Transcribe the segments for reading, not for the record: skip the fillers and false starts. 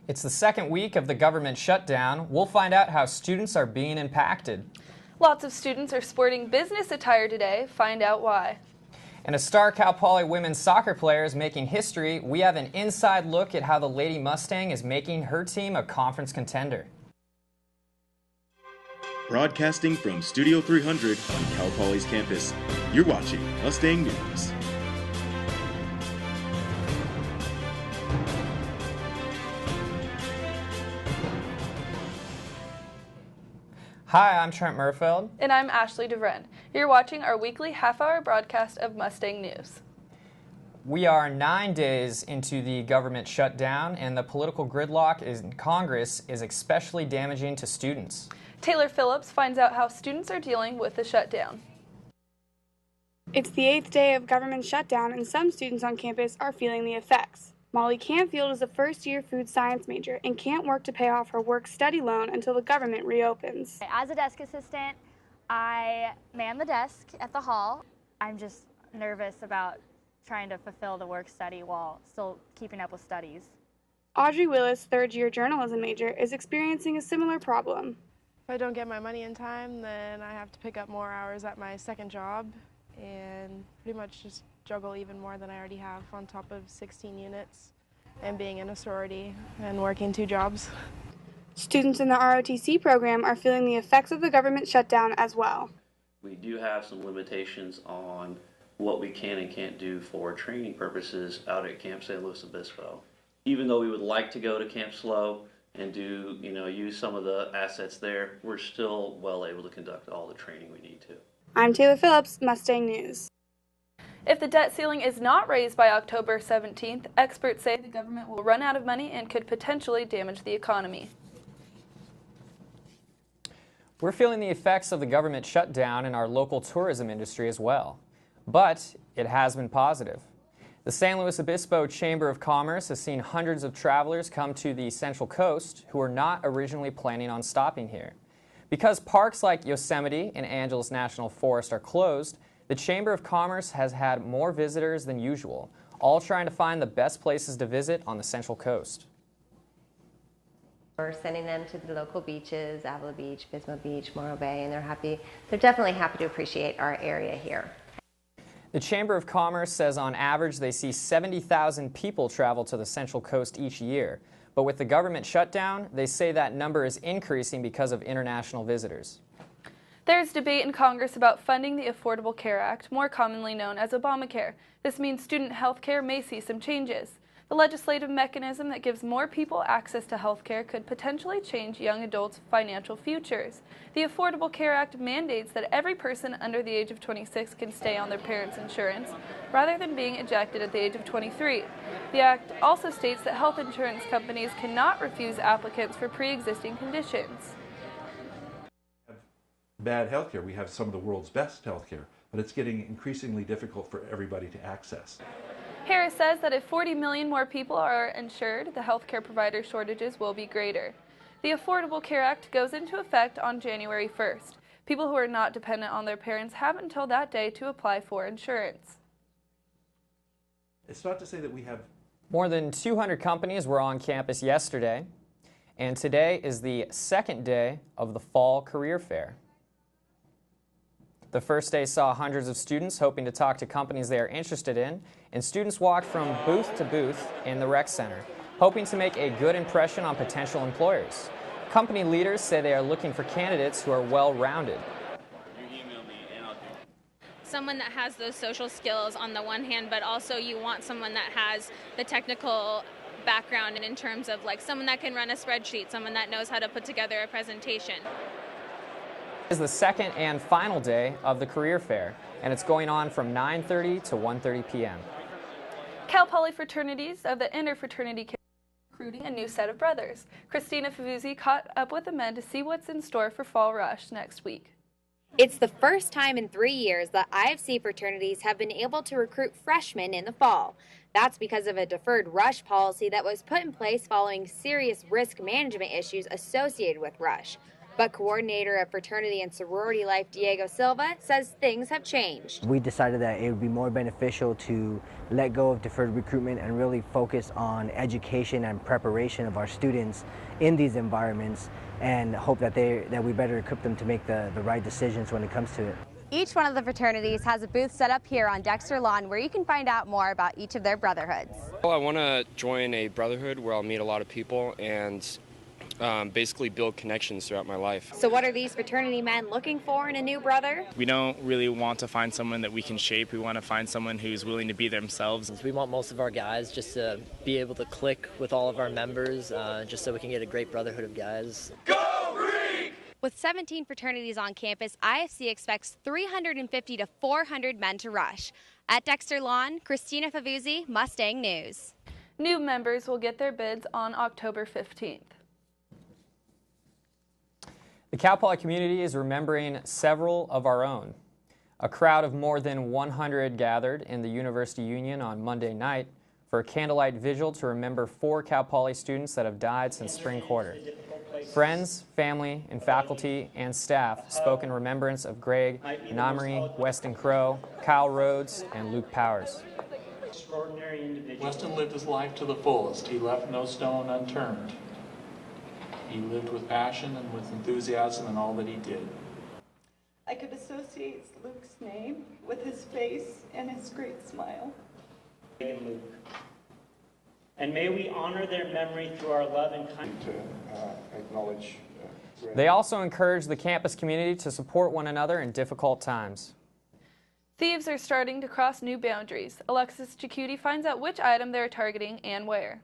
It's the second week of the government shutdown. We'll find out how students are being impacted. Lots of students are sporting business attire today. Find out why. And a star Cal Poly women's soccer player is making history. We have an inside look at how the Lady Mustang is making her team a conference contender. Broadcasting from Studio 300 on Cal Poly's campus, you're watching Mustang News. Hi, I'm Trent Merfeld. And I'm Ashley DeVriend. You're watching our weekly half-hour broadcast of Mustang News. We are 9 days into the government shutdown, and the political gridlock in Congress is especially damaging to students. Taylor Phillips finds out how students are dealing with the shutdown. It's the 8th day of government shutdown, and some students on campus are feeling the effects. Molly Canfield is a first-year food science major and can't work to pay off her work-study loan until the government reopens. As a desk assistant, I man the desk at the hall. I'm just nervous about trying to fulfill the work-study while still keeping up with studies. Audrey Willis, third-year journalism major, is experiencing a similar problem. If I don't get my money in time, then I have to pick up more hours at my second job and pretty much just juggle even more than I already have on top of 16 units and being in a sorority and working 2 jobs. Students in the ROTC program are feeling the effects of the government shutdown as well. We do have some limitations on what we can and can't do for training purposes out at Camp San Luis Obispo. Even though we would like to go to Camp SLO and do, use some of the assets there, we're still well able to conduct all the training we need to. I'm Taylor Phillips, Mustang News. If the debt ceiling is not raised by October 17th, experts say the government will run out of money and could potentially damage the economy. We're feeling the effects of the government shutdown in our local tourism industry as well. But it has been positive. The San Luis Obispo Chamber of Commerce has seen hundreds of travelers come to the Central Coast who were not originally planning on stopping here. Because parks like Yosemite and Angeles National Forest are closed, the Chamber of Commerce has had more visitors than usual, all trying to find the best places to visit on the Central Coast. We're sending them to the local beaches, Avila Beach, Pismo Beach, Morro Bay, and they're definitely happy to appreciate our area here. The Chamber of Commerce says on average they see 70,000 people travel to the Central Coast each year. But with the government shutdown, they say that number is increasing because of international visitors. There's debate in Congress about funding the Affordable Care Act, more commonly known as Obamacare. This means student health care may see some changes. The legislative mechanism that gives more people access to health care could potentially change young adults' financial futures. The Affordable Care Act mandates that every person under the age of 26 can stay on their parents' insurance, rather than being ejected at the age of 23. The act also states that health insurance companies cannot refuse applicants for pre-existing conditions. Bad healthcare. We have some of the world's best healthcare, but it's getting increasingly difficult for everybody to access. Harris says that if 40 million more people are insured, the healthcare provider shortages will be greater. The Affordable Care Act goes into effect on January 1st. People who are not dependent on their parents have until that day to apply for insurance. It's not to say that we have... More than 200 companies were on campus yesterday, and today is the second day of the Fall Career Fair. The first day saw hundreds of students hoping to talk to companies they are interested in, and students walked from booth to booth in the rec center, hoping to make a good impression on potential employers. Company leaders say they are looking for candidates who are well-rounded. Someone that has those social skills on the one hand, but also you want someone that has the technical background in terms of like someone that can run a spreadsheet, someone that knows how to put together a presentation. Is the second and final day of the career fair, and it's going on from 9:30 to 1:30 p.m. Cal Poly fraternities of the interfraternity recruiting a new set of brothers. Christina Favuzzi caught up with the men to see what's in store for Fall Rush next week. It's the first time in 3 years that IFC fraternities have been able to recruit freshmen in the fall. That's because of a deferred rush policy that was put in place following serious risk management issues associated with rush. But coordinator of fraternity and sorority life, Diego Silva, says things have changed. We decided that it would be more beneficial to let go of deferred recruitment and really focus on education and preparation of our students in these environments, and hope that we better equip them to make the right decisions when it comes to it. Each one of the fraternities has a booth set up here on Dexter Lawn where you can find out more about each of their brotherhoods. Well, I want to join a brotherhood where I'll meet a lot of people and basically build connections throughout my life. So what are these fraternity men looking for in a new brother? We don't really want to find someone that we can shape. We want to find someone who's willing to be themselves. We want most of our guys just to be able to click with all of our members, just so we can get a great brotherhood of guys. Go Greek! With 17 fraternities on campus, IFC expects 350 to 400 men to rush. At Dexter Lawn, Christina Favuzzi, Mustang News. New members will get their bids on October 15th. The Cal Poly community is remembering several of our own. A crowd of more than 100 gathered in the University Union on Monday night for a candlelight vigil to remember 4 Cal Poly students that have died since spring quarter. Friends, family, and faculty and staff spoke in remembrance of Greg Namery, Weston Crow, Kyle Rhodes, and Luke Powers. Extraordinary individual. Weston lived his life to the fullest. He left no stone unturned. He lived with passion and with enthusiasm in all that he did. I could associate Luke's name with his face and his great smile. And Luke. And may we honor their memory through our love and kindness. To acknowledge. They also encourage the campus community to support one another in difficult times. Thieves are starting to cross new boundaries. Alexis Chikuti finds out which item they're targeting and where.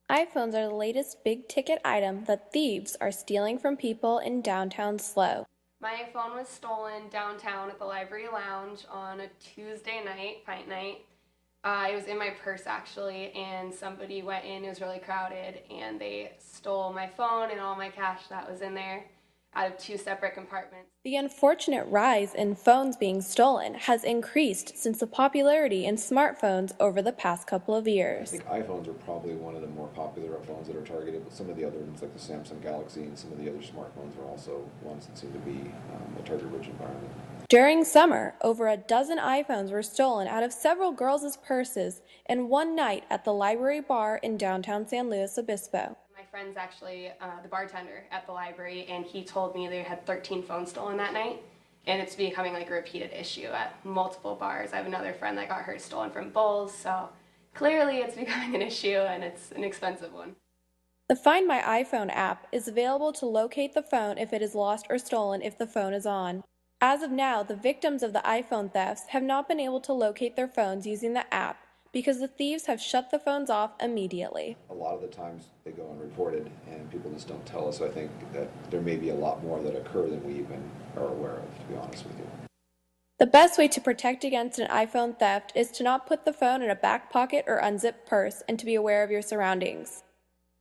iPhones are the latest big-ticket item that thieves are stealing from people in downtown SLO. My phone was stolen downtown at the Library Lounge on a Tuesday night, fight night. It was in my purse, actually, and somebody went in. It was really crowded, and they stole my phone and all my cash that was in there out of 2 separate compartments. The unfortunate rise in phones being stolen has increased since the popularity in smartphones over the past couple of years. I think iPhones are probably one of the more popular phones that are targeted, but some of the other ones like the Samsung Galaxy and some of the other smartphones are also ones that seem to be a target-rich environment. During summer, over a dozen iPhones were stolen out of several girls' purses in one night at the Library Bar in downtown San Luis Obispo. My friend's actually the bartender at the library, and he told me they had 13 phones stolen that night, and it's becoming like a repeated issue at multiple bars. I have another friend that got hers stolen from Bulls, so clearly it's becoming an issue, and it's an expensive one. The Find My iPhone app is available to locate the phone if it is lost or stolen if the phone is on. As of now, the victims of the iPhone thefts have not been able to locate their phones using the app because the thieves have shut the phones off immediately. A lot of the times they go unreported and people just don't tell us, so I think that there may be a lot more that occur than we even are aware of, to be honest with you. The best way to protect against an iPhone theft is to not put the phone in a back pocket or unzipped purse and to be aware of your surroundings.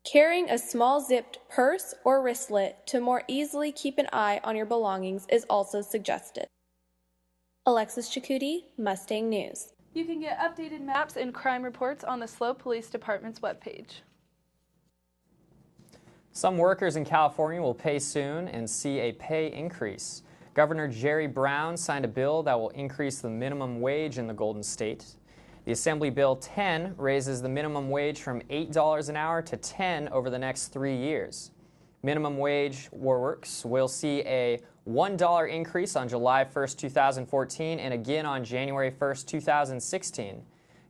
Carrying a small zipped purse or wristlet to more easily keep an eye on your belongings is also suggested. Alexis Chikuti, Mustang News. You can get updated maps and crime reports on the SLO Police Department's webpage. Some workers in California will pay soon and see a pay increase. Governor Jerry Brown signed a bill that will increase the minimum wage in the Golden State. The Assembly Bill 10 raises the minimum wage from $8 an hour to $10 over the next 3 years. Minimum wage workers will see a $1 increase on July 1st, 2014 and again on January 1st, 2016.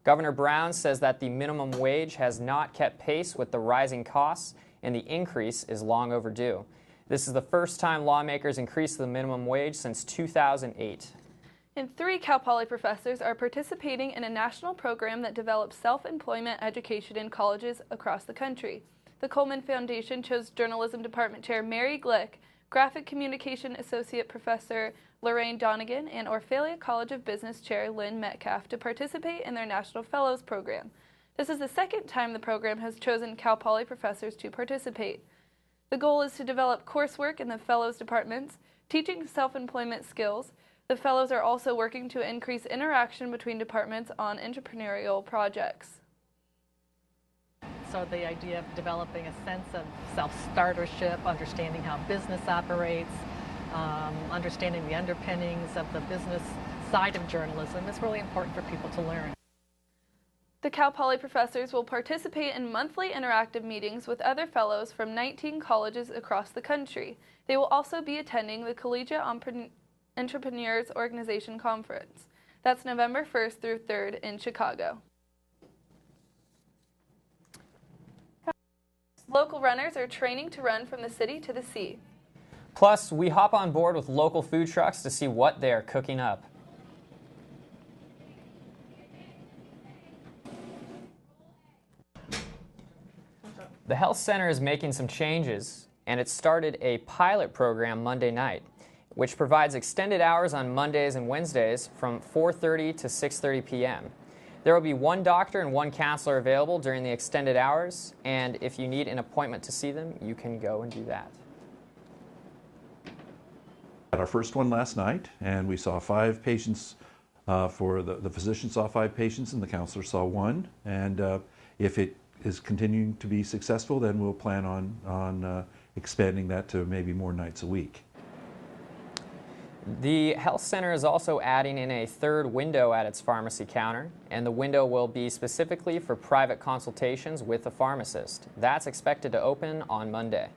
Governor Brown says that the minimum wage has not kept pace with the rising costs and the increase is long overdue. This is the first time lawmakers increased the minimum wage since 2008. And 3 Cal Poly professors are participating in a national program that develops self-employment education in colleges across the country. The Coleman Foundation chose Journalism Department Chair Mary Glick, Graphic Communication Associate Professor Lorraine Donegan, and Orphalia College of Business Chair Lynn Metcalf to participate in their National Fellows Program. This is the second time the program has chosen Cal Poly professors to participate. The goal is to develop coursework in the Fellows departments, teaching self-employment skills. The Fellows are also working to increase interaction between departments on entrepreneurial projects. So the idea of developing a sense of self-startership, understanding how business operates, understanding the underpinnings of the business side of journalism is really important for people to learn. The Cal Poly professors will participate in monthly interactive meetings with other fellows from 19 colleges across the country. They will also be attending the Collegiate Entrepreneurs Organization Conference. That's November 1st through 3rd in Chicago. Local runners are training to run from the city to the sea. Plus, we hop on board with local food trucks to see what they are cooking up. The health center is making some changes, and it started a pilot program Monday night, which provides extended hours on Mondays and Wednesdays from 4:30 to 6:30 p.m. There will be one doctor and one counselor available during the extended hours, and if you need an appointment to see them, you can go and do that. Had our first one last night, and we saw 5 patients. The physician saw 5 patients, and the counselor saw 1. And if it is continuing to be successful, then we'll plan on expanding that to maybe more nights a week. The health center is also adding in a 3rd window at its pharmacy counter, and the window will be specifically for private consultations with a pharmacist. That's expected to open on Monday.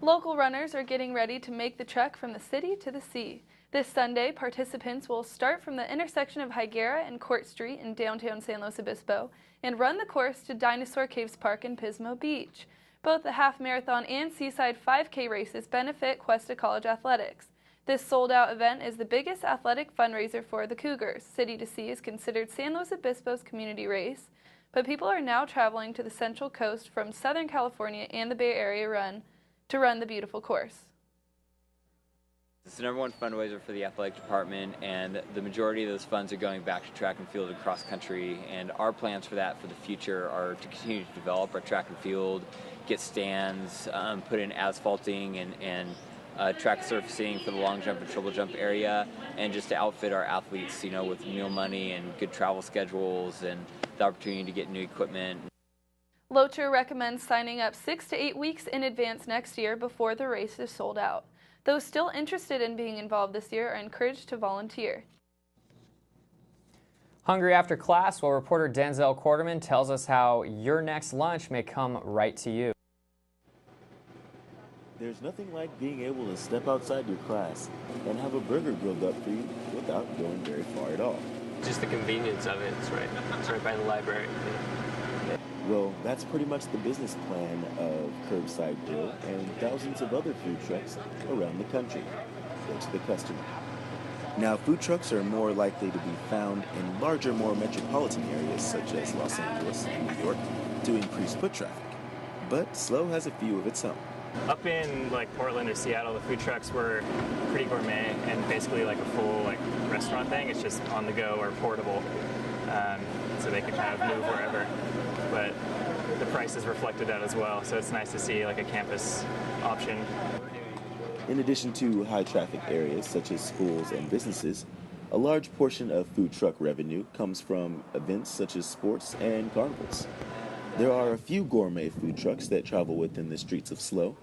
Local runners are getting ready to make the trek from the city to the sea. This Sunday, participants will start from the intersection of Higuera and Court Street in downtown San Luis Obispo and run the course to Dinosaur Caves Park in Pismo Beach. Both the half marathon and Seaside 5K races benefit Cuesta College athletics. This sold-out event is the biggest athletic fundraiser for the Cougars. City to Sea is considered San Luis Obispo's community race, but people are now traveling to the Central Coast from Southern California and the Bay Area to run the beautiful course. It's the #1 fundraiser for the athletic department, and the majority of those funds are going back to track and field and cross country, and our plans for that for the future are to continue to develop our track and field, get stands, put in asphalting and track surfacing for the long jump and triple jump area, and just to outfit our athletes, with meal money and good travel schedules and the opportunity to get new equipment. Locher recommends signing up 6 to 8 weeks in advance next year before the race is sold out. Those still interested in being involved this year are encouraged to volunteer. Hungry after class? Well, reporter Denzel Quarterman tells us how your next lunch may come right to you. There's nothing like being able to step outside your class and have a burger grilled up for you without going very far at all. Just the convenience of it. It's right by the library. Well, that's pretty much the business plan of Curbside Grill and thousands of other food trucks around the country. Go to the customer. Now, food trucks are more likely to be found in larger, more metropolitan areas such as Los Angeles and New York to increase foot traffic. But SLO has a few of its own. Up in Portland or Seattle, the food trucks were pretty gourmet and basically like a full restaurant thing. It's just on the go or portable, so they can kind of move wherever. But the prices reflected that as well, so it's nice to see a campus option. In addition to high traffic areas such as schools and businesses, a large portion of food truck revenue comes from events such as sports and carnivals. There are a few gourmet food trucks that travel within the streets of SLO.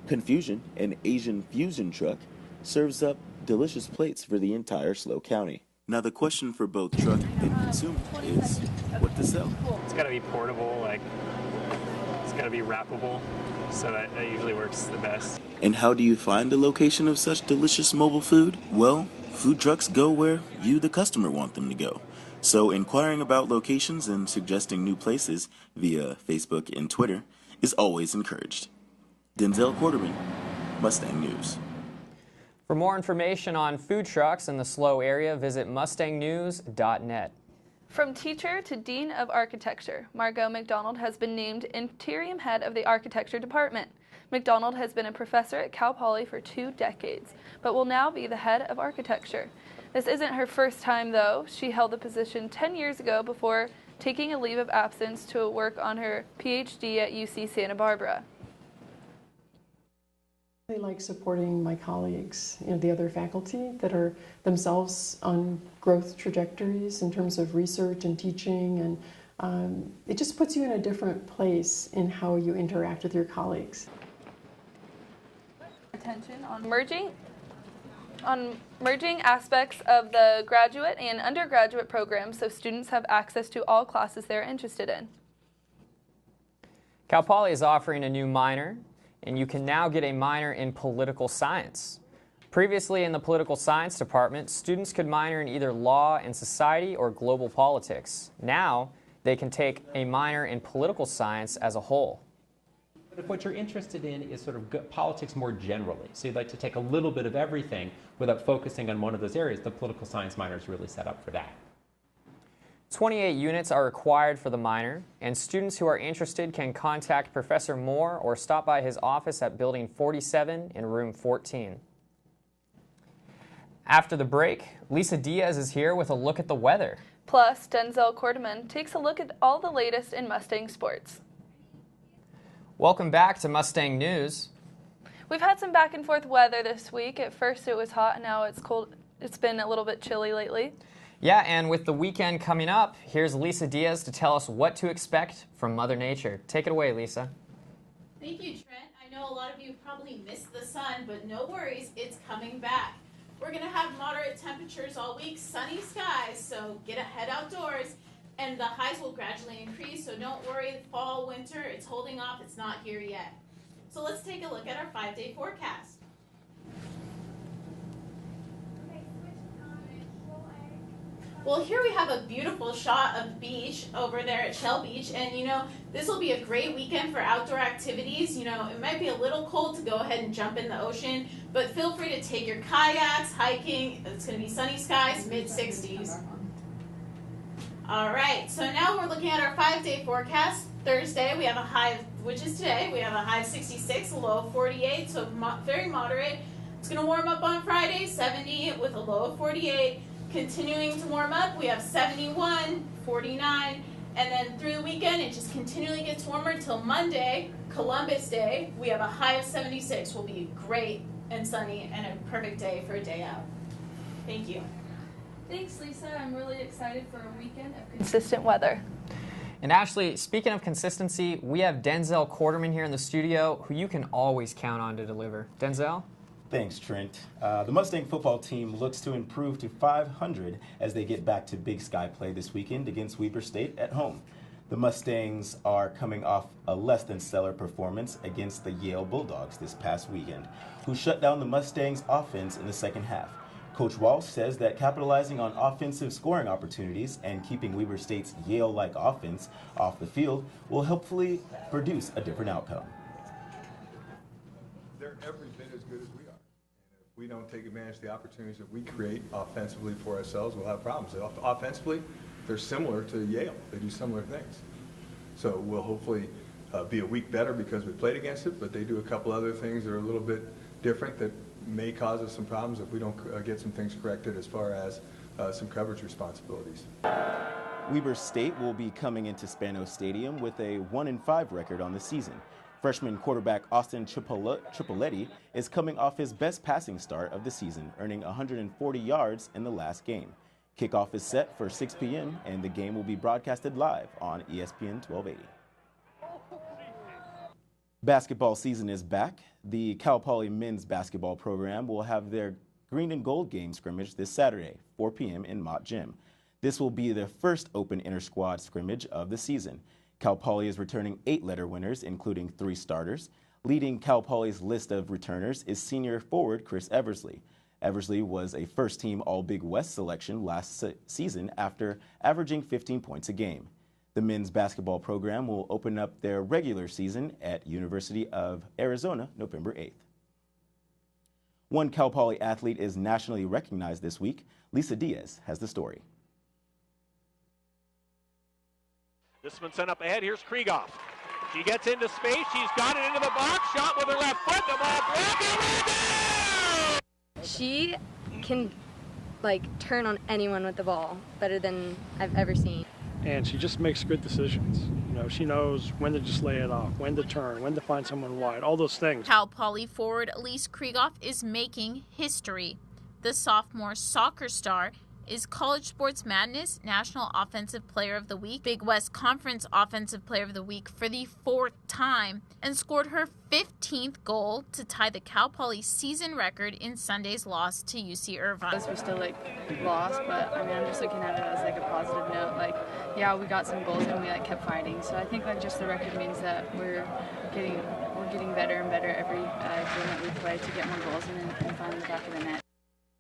Confusion, an Asian fusion truck, serves up delicious plates for the entire SLO County. Now the question for both truck and consumer is what to sell. It's got to be portable, it's got to be wrappable, so that usually works the best. And how do you find the location of such delicious mobile food? Well, food trucks go where you, the customer, want them to go. So inquiring about locations and suggesting new places via Facebook and Twitter is always encouraged. Denzel Quarterman, Mustang News. For more information on food trucks in the SLO area, visit mustangnews.net. From teacher to Dean of Architecture, Margot McDonald has been named interim head of the Architecture Department. McDonald has been a professor at Cal Poly for 2 decades, but will now be the head of architecture. This isn't her first time, though. She held the position 10 years ago before taking a leave of absence to work on her PhD at UC Santa Barbara. I like supporting my colleagues, the other faculty that are themselves on growth trajectories in terms of research and teaching, and It just puts you in a different place in how you interact with your colleagues. Attention on merging aspects of the graduate and undergraduate programs so students have access to all classes they're interested in. Cal Poly is offering a new minor, and you can now get a minor in political science. Previously in the political science department, students could minor in either law and society or global politics. Now, they can take a minor in political science as a whole. But if what you're interested in is sort of politics more generally, so you'd like to take a little bit of everything without focusing on one of those areas, the political science minor is really set up for that. 28 units are required for the minor, and students who are interested can contact Professor Moore or stop by his office at Building 47 in Room 14. After the break, Lisa Diaz is here with a look at the weather. Plus, Denzel Quarterman takes a look at all the latest in Mustang sports. Welcome back to Mustang News. We've had some back and forth weather this week. At first it was hot, and now it's cold. It's been a little bit chilly lately. Yeah, and with the weekend coming up, here's Lisa Diaz to tell us what to expect from Mother Nature. Take it away, Lisa. Thank you, Trent. I know a lot of you probably missed the sun, but no worries, it's coming back. We're going to have moderate temperatures all week, sunny skies, so get a head outdoors, and the highs will gradually increase, so don't worry, fall, winter, it's holding off, it's not here yet. So let's take a look at our 5-day forecast. Well, here we have a beautiful shot of beach over there at Shell Beach, and this will be a great weekend for outdoor activities. It might be a little cold to go ahead and jump in the ocean, but feel free to take your kayaks, hiking. It's going to be sunny skies, mid-60s. All right, so now we're looking at our 5-day forecast. Thursday, we have a high, which is today, we have a high of 66, a low of 48, so very moderate. It's going to warm up on Friday, 70 with a low of 48. Continuing to warm up, we have 71, 49, and then through the weekend, it just continually gets warmer until Monday, Columbus Day. We have a high of 76. Will be great and sunny and a perfect day for a day out. Thank you. Thanks, Lisa. I'm really excited for a weekend of consistent weather. And Ashley, speaking of consistency, we have Denzel Quarterman here in the studio, who you can always count on to deliver. Denzel? Thanks, Trent. The Mustang football team looks to improve to 500 as they get back to Big Sky play this weekend against Weber State at home. The Mustangs are coming off a less than stellar performance against the Yale Bulldogs this past weekend, who shut down the Mustangs' offense in the second half. Coach Walsh says that capitalizing on offensive scoring opportunities and keeping Weber State's Yale-like offense off the field will hopefully produce a different outcome. They're every bit as good as we are. And if we don't take advantage of the opportunities that we create offensively for ourselves, we'll have problems. Offensively, they're similar to Yale. They do similar things. So we'll hopefully be a week better because we played against it, but they do a couple other things that are a little bit different that may cause us some problems if we don't get some things corrected as far as some coverage responsibilities. Weber State will be coming into Spano Stadium with a 1-5 record on the season. Freshman quarterback Austin Tripoletti is coming off his best passing start of the season, earning 140 yards in the last game. Kickoff is set for 6 p.m. and the game will be broadcasted live on ESPN 1280. Basketball season is back. The Cal Poly men's basketball program will have their green and gold game scrimmage this Saturday, 4 p.m. in Mott Gym. This will be their first open inter-squad scrimmage of the season. Cal Poly is returning 8 letter winners, including 3 starters. Leading Cal Poly's list of returners is senior forward Chris Eversley. Eversley was a first-team All-Big West selection last season after averaging 15 points a game. The men's basketball program will open up their regular season at University of Arizona November 8th. One Cal Poly athlete is nationally recognized this week. Lisa Diaz has the story. This one sent up ahead. Here's Krieghoff. She gets into space. She's got it into the box. Shot with her left foot. The ball blocked. She can turn on anyone with the ball better than I've ever seen. And she just makes good decisions. She knows when to just lay it off, when to turn, when to find someone wide, all those things. Cal Poly forward Elise Krieghoff is making history. The sophomore soccer star is College Sports Madness National Offensive Player of the Week, Big West Conference Offensive Player of the Week for the 4th time, and scored her 15th goal to tie the Cal Poly season record in Sunday's loss to UC Irvine. We're still lost, but I mean, I'm just looking at it as a positive note. Yeah, we got some goals and we kept fighting. So I think just the record means that we're getting better and better every game that we play to get more goals and find the back of the net.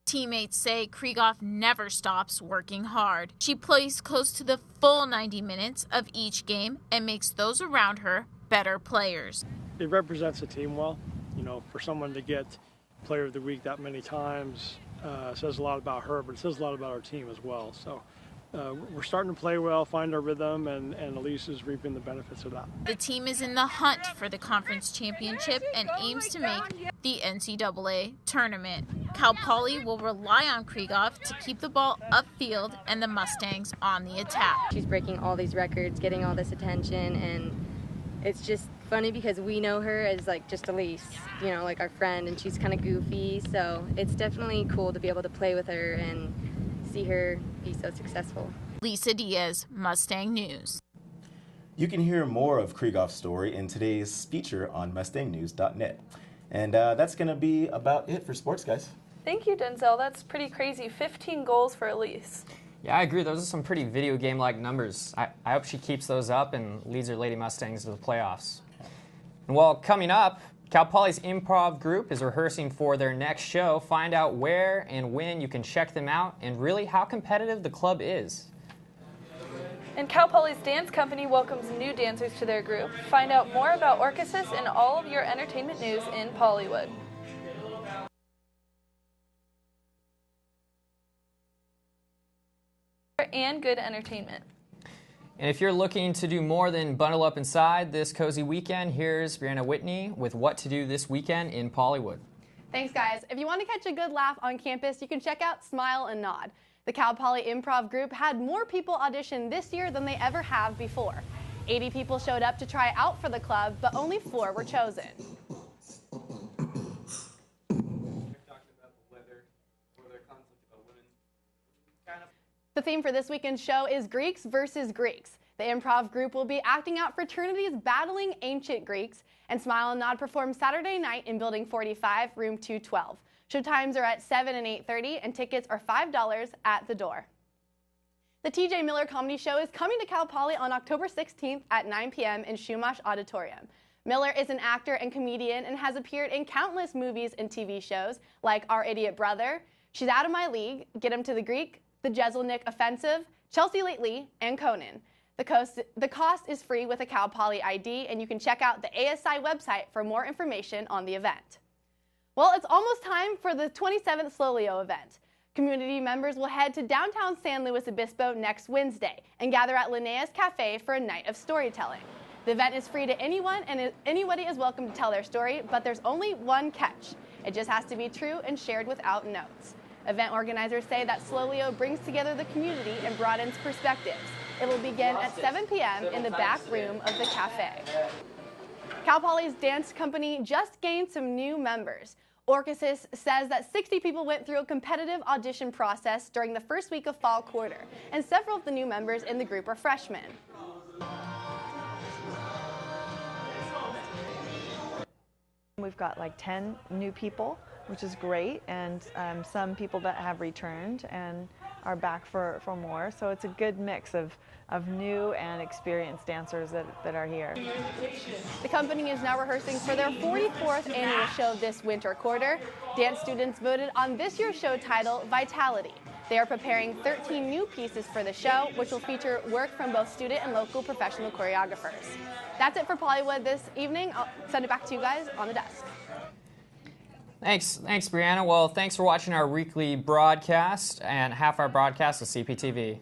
Teammates say Krieghoff never stops working hard. She plays close to the full 90 minutes of each game and makes those around her better players. It represents the team well. For someone to get Player of the Week that many times says a lot about her, but it says a lot about our team as well. So we're starting to play well, find our rhythm, and Elise is reaping the benefits of that. The team is in the hunt for the conference championship and aims to make the NCAA tournament. Cal Poly will rely on Krieghoff to keep the ball upfield and the Mustangs on the attack. She's breaking all these records, getting all this attention, and it's just funny because we know her as just Elise, our friend, and she's kind of goofy, so it's definitely cool to be able to play with her and see her be so successful. Lisa Diaz, Mustang News. You can hear more of Krieghoff's story in today's feature on mustangnews.net. And that's going to be about it for sports, guys. Thank you, Denzel. That's pretty crazy. 15 goals for Elise. Yeah, I agree. Those are some pretty video game-like numbers. I hope she keeps those up and leads her Lady Mustangs to the playoffs. And well, coming up, Cal Poly's improv group is rehearsing for their next show. Find out where and when you can check them out and really how competitive the club is. And Cal Poly's dance company welcomes new dancers to their group. Find out more about Orchesis and all of your entertainment news in Polywood. And good entertainment. And if you're looking to do more than bundle up inside this cozy weekend, here's Brianna Whitney with what to do this weekend in Polywood. Thanks, guys. If you want to catch a good laugh on campus, you can check out Smile and Nod. The Cal Poly Improv Group had more people audition this year than they ever have before. 80 people showed up to try out for the club, but only 4 were chosen. The theme for this weekend's show is Greeks versus Greeks. The improv group will be acting out fraternities battling ancient Greeks, and Smile and Nod performs Saturday night in Building 45, Room 212. Show times are at 7 and 8:30, and tickets are $5 at the door. The TJ Miller Comedy Show is coming to Cal Poly on October 16th at 9 p.m. in Shumash Auditorium. Miller is an actor and comedian and has appeared in countless movies and TV shows like Our Idiot Brother, She's Out of My League, Get Him to the Greek, The Jeselnik Offensive, Chelsea Lately, and Conan. The cost is free with a Cal Poly ID, and you can check out the ASI website for more information on the event. Well, it's almost time for the 27th SLO event. Community members will head to downtown San Luis Obispo next Wednesday and gather at Linnea's Cafe for a night of storytelling. The event is free to anyone, and anybody is welcome to tell their story, but there's only one catch. It just has to be true and shared without notes. Event organizers say that SLO brings together the community and broadens perspectives. It will begin at 7 p.m. in the back room of the cafe. Cal Poly's dance company just gained some new members. Orchesis says that 60 people went through a competitive audition process during the first week of fall quarter, and several of the new members in the group are freshmen. We've got 10 new people, which is great, and some people that have returned and are back for more. So it's a good mix of new and experienced dancers that are here. The company is now rehearsing for their 44th annual show this winter quarter. Dance students voted on this year's show title, Vitality. They are preparing 13 new pieces for the show, which will feature work from both student and local professional choreographers. That's it for Polywood this evening. I'll send it back to you guys on the desk. Thanks, Brianna. Well, thanks for watching our weekly broadcast and half our broadcast of CPTV.